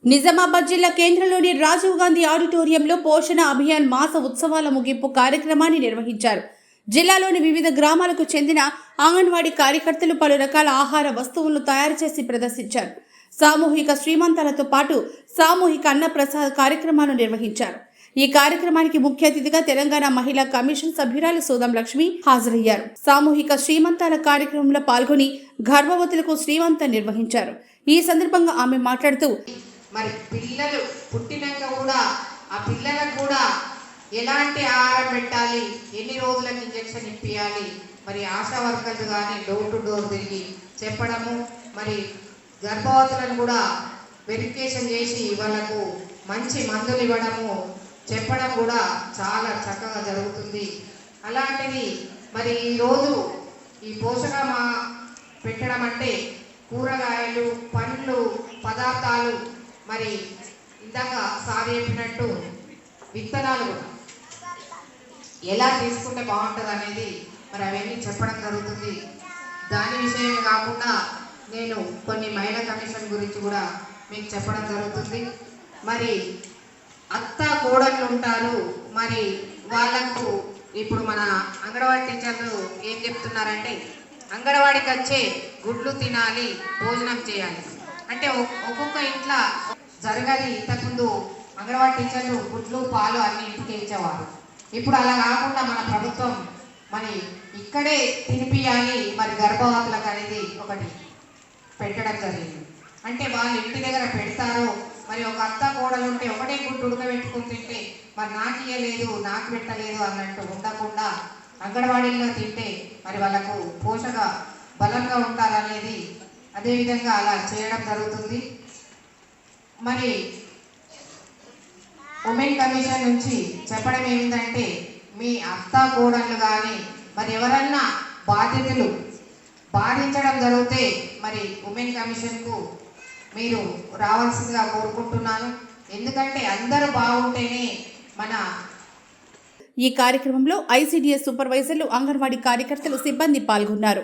నిజామాబాద్ జిల్లా కేంద్రంలోని రాజీవ్ గాంధీ ఆడిటోరియంలో పోషణ అభియాన్ మాస ఉత్సవాల ముగింపు కార్యక్రమాన్ని నిర్వహించారు. జిల్లాలోని వివిధ గ్రామాలకు చెందిన అంగన్వాడీ కార్యకర్తలు పలు రకాల ఆహార వస్తువులను తయారు చేసి ప్రదర్శించారు. సామూహిక శ్రీమంతాలతో పాటు సామూహిక అన్నప్రసాద కార్యక్రమాలు నిర్వహించారు. ఈ కార్యక్రమానికి ముఖ్య అతిథిగా తెలంగాణ మహిళా కమిషన్ సభ్యురాలు సోదం లక్ష్మి హాజరయ్యారు. సామూహిక శ్రీమంతాల కార్యక్రమంలో పాల్గొని గర్భవతులకు శ్రీమంతం నిర్వహించారు. ఈ సందర్భంగా ఆమె మాట్లాడుతూ, మరి పిల్లలు పుట్టినాక కూడా ఆ పిల్లలకు కూడా ఎలాంటి ఆహారం పెట్టాలి, ఎన్ని రోజులకు ఇంజెక్షన్ ఇప్పియాలి, మరి ఆశా వర్కర్లు కానీ డోర్ టు డోర్ తిరిగి చెప్పడము, మరి గర్భవతులను కూడా వెరిఫికేషన్ చేసి వాళ్ళకు మంచి మందులు ఇవ్వడము చెప్పడం కూడా చాలా చక్కగా జరుగుతుంది. అలాంటిది మరి ఈరోజు ఈ పోషక పెట్టడం అంటే కూరగాయలు, పండ్లు, పదార్థాలు, మరి ఇందాక సార్ చెప్పినట్టు విత్తనాలు కూడా ఎలా తీసుకుంటే బాగుంటుంది అనేది మరి అవన్నీ చెప్పడం జరుగుతుంది. దాని విషయమే కాకుండా నేను కొన్ని మహిళా కమిషన్ గురించి కూడా మీకు చెప్పడం జరుగుతుంది. మరి అత్త కోడళ్ళు ఉంటారు, మరి వాళ్ళకు ఇప్పుడు మన అంగన్వాడీ టీచర్లు ఏం చెప్తున్నారంటే అంగన్వాడికి వచ్చే గుడ్లు తినాలి, భోజనం చేయాలి అంటే ఒక్కొక్క ఇంట్లో జరగాలి. ఇంతకుముందు అంగన్వాడీ టీచర్లు గుడ్లు పాలు అన్ని ఇంటికి ఇచ్చేవారు. ఇప్పుడు అలా కాకుండా మన ప్రభుత్వం మరి ఇక్కడే తినిపియాలి, మరి గర్భవతులకు అనేది ఒకటి పెట్టడం జరిగింది. అంటే వాళ్ళు ఇంటి దగ్గర పెడతారు, మరి ఒక అత్త కోడలు ఉంటే ఒకటే గుడ్డు ఉడకబెట్టుకుని తింటే మరి నాకు ఇయ్యలేదు, నాకు పెట్టలేదు అన్నట్టు ఉండకుండా అంగన్వాడీలో తింటే మరి వాళ్ళకు పోషక బలంగా ఉంటారనేది అదేవిధంగా అలా చేయడం జరుగుతుంది. మరి ఉమెన్ కమిషన్ నుంచి చెప్పడం ఏమిటంటే మీ అత్త కోడళ్ళు కానీ మరి ఎవరన్నా బాధితులు బాధించడం జరిగితే మరి ఉమెన్ కమిషన్కు మీరు రావాల్సిందిగా కోరుకుంటున్నాను. ఎందుకంటే అందరూ బాగుంటేనే మన. ఈ కార్యక్రమంలో ఐసిడిఎస్ సూపర్వైజర్లు, అంగన్వాడీ కార్యకర్తలు, సిబ్బంది పాల్గొన్నారు.